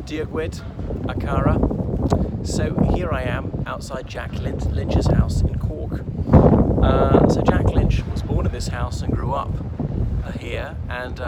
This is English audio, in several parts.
Diogwyd, Akara. So here I am outside Jack Lynch's house in Cork. So Jack Lynch was born in this house and grew up here, and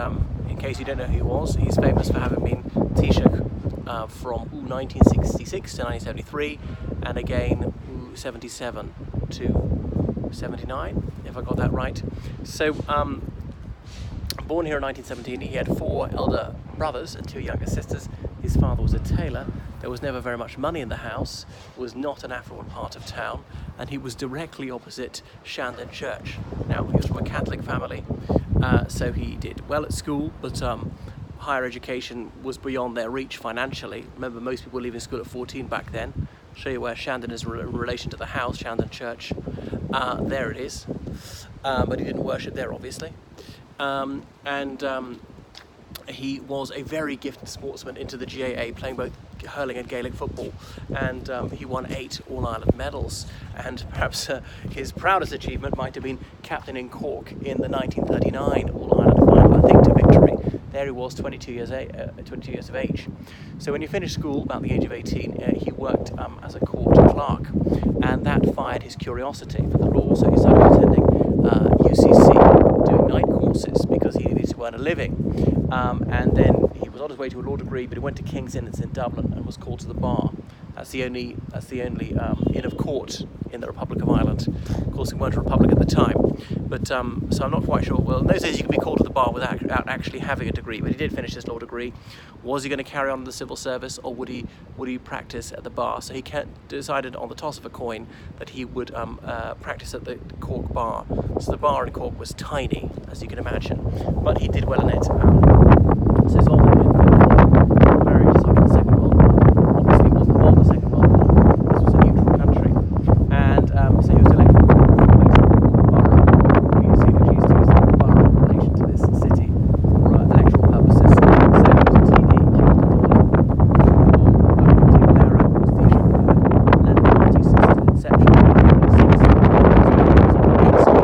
in case you don't know who he was, he's famous for having been Taoiseach from 1966 to 1973, and again 77 to 79, if I got that right. So born here in 1917, he had 4 elder brothers and 2 younger sisters. His father was a tailor. There was never very much money in the house. It was not an affluent part of town, and he was directly opposite Shandon Church. Now, he was from a Catholic family, so he did well at school, but higher education was beyond their reach financially. Remember, most people were leaving school at 14 back then. I'll show you where Shandon is in relation to the house, Shandon Church. There it is. But he didn't worship there, obviously. He was a very gifted sportsman into the GAA, playing both hurling and Gaelic football, and he won 8 All-Ireland medals, and perhaps his proudest achievement might have been captaining Cork in the 1939 All-Ireland final, I think, to victory. There he was, 22 years of age. So when he finished school, about the age of 18, he worked as a court clerk, and that fired his curiosity for the law, so he started attending UCC, doing night courses, because he needed to earn a living. And then he was on his way to a law degree, but he went to King's Inns in Dublin and was called to the bar. That's the only Inn of Court in the Republic of Ireland. Of course, it weren't a republic at the time, but so I'm not quite sure. Well, in those days you could be called to the bar without actually having a degree, but he did finish his law degree. Was he going to carry on in the civil service, or would he practice at the bar? So he decided on the toss of a coin that he would practice at the Cork bar. So the bar in Cork was tiny, as you can imagine, but he did well in it. So his marriage after the Second World War. Obviously, it wasn't involved in the Second World War. This was a neutral country, and so he was elected for the borough. We used to use the borough in relation to this city for electoral purposes. So he was a TD, led the party since its inception. He was in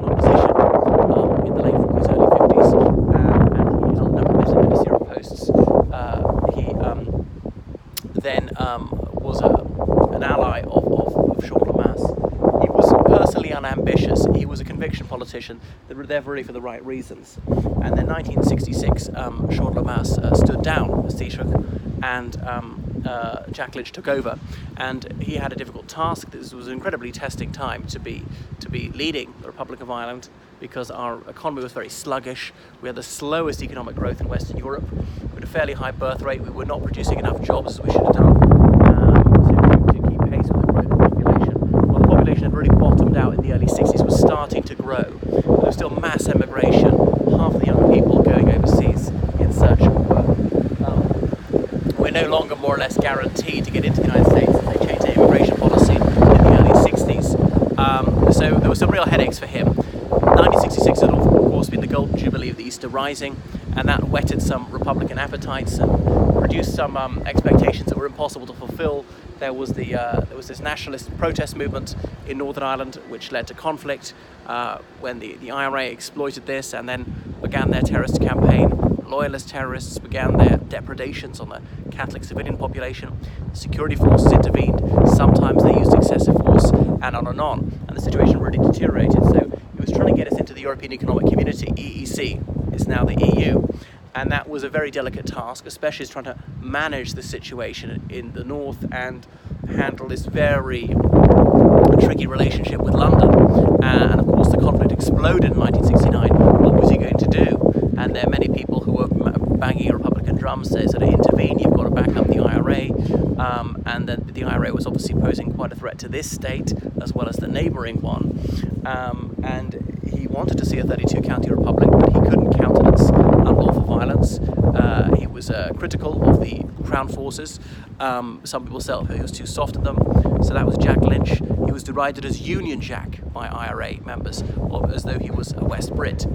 opposition in the late 40s, early 50s, and he held a number of ministerial posts. He then was an ally of Shandon. He was personally unambitious. He was a conviction politician, there really for the right reasons. And then 1966, Shandon stood down as Taoiseach, and Jack Lynch took over, and he had a difficult task. This was an incredibly testing time to be leading the Republic of Ireland, because our economy was very sluggish. We had the slowest economic growth in Western Europe. We had a fairly high birth rate. We were not producing enough jobs as we should have done to keep pace with the growth of the population. Well, the population had really bottomed out in the early 60s, was starting to grow. There was still mass emigration, half of the young people going overseas in search of work. We're no longer more or less guaranteed to get into the United States, as they changed their immigration policy in the early 60s. So there were some real headaches for him. 1966 had, of course, been the Golden Jubilee of the Easter Rising, and that whetted some Republican appetites and produced some expectations that were impossible to fulfill. There was this nationalist protest movement in Northern Ireland, which led to conflict when the IRA exploited this and then began their terrorist campaign. Loyalist terrorists began their depredations on the Catholic civilian population. Security forces intervened. Sometimes they used excessive force, and on. And the situation really deteriorated. So he was trying to get us into the European Economic Community, EEC. It's now the EU. And that was a very delicate task, especially as trying to manage the situation in the north and handle this very tricky relationship with London. And of course the conflict exploded in 1969. What was he going to do? And there are many people who were banging Republican drums, say, so to intervene, you've got to back up the IRA. And then the IRA was obviously posing quite a threat to this state, as well as the neighbouring one. And he wanted to see a 32-county republic, but he couldn't countenance unlawful violence. He was critical of the Crown forces. Some people felt he was too soft on them. So that was Jack Lynch. He was derided as Union Jack by IRA members, or as though he was a West Brit.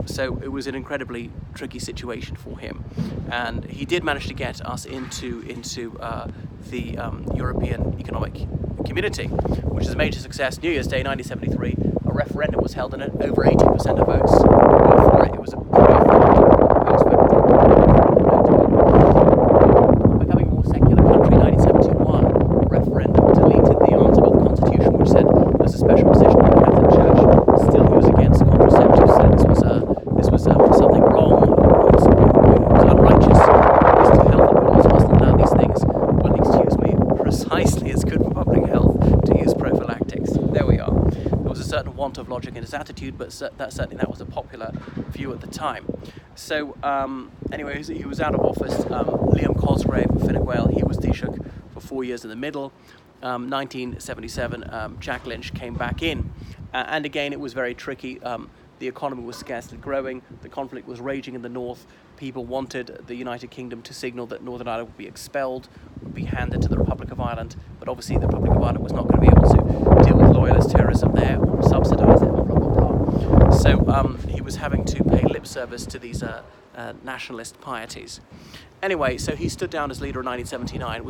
So it was an incredibly tricky situation for him. And he did manage to get us into the European Economic Community, which is a major success. New Year's Day 1973, a referendum was held, and over 80% of votes were for it. It was a logic in his attitude, but certainly that was a popular view at the time. So anyway, he was out of office. Liam Cosgrave of Fine Gael, he was Taoiseach for 4 years in the middle. 1977, Jack Lynch came back in. And again, it was very tricky. The economy was scarcely growing. The conflict was raging in the north. People wanted the United Kingdom to signal that Northern Ireland would be expelled, would be handed to the Republic of Ireland. But obviously the Republic of Ireland was not going to be able to deal with loyalist terrorism there or subsidise it, blah, blah, blah. So he was having to pay lip service to these nationalist pieties. Anyway, so he stood down as leader in 1979,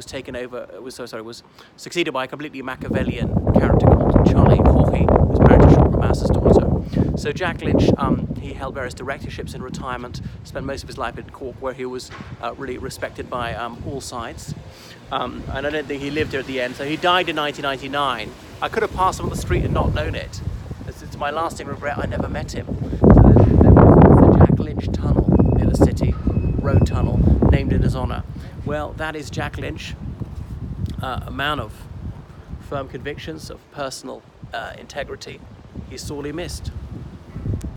was succeeded by a completely Machiavellian character called Charlie Haughey, who was married to Sean Ramas's daughter. So Jack Lynch, he held various directorships in retirement, spent most of his life in Cork, where he was really respected by all sides. And I don't think he lived there at the end. So he died in 1999. I could have passed him on the street and not known it. It's my lasting regret I never met him. So there was the Jack Lynch Tunnel near the city, road tunnel, named in his honour. Well, that is Jack Lynch, a man of firm convictions, of personal integrity. He's sorely missed.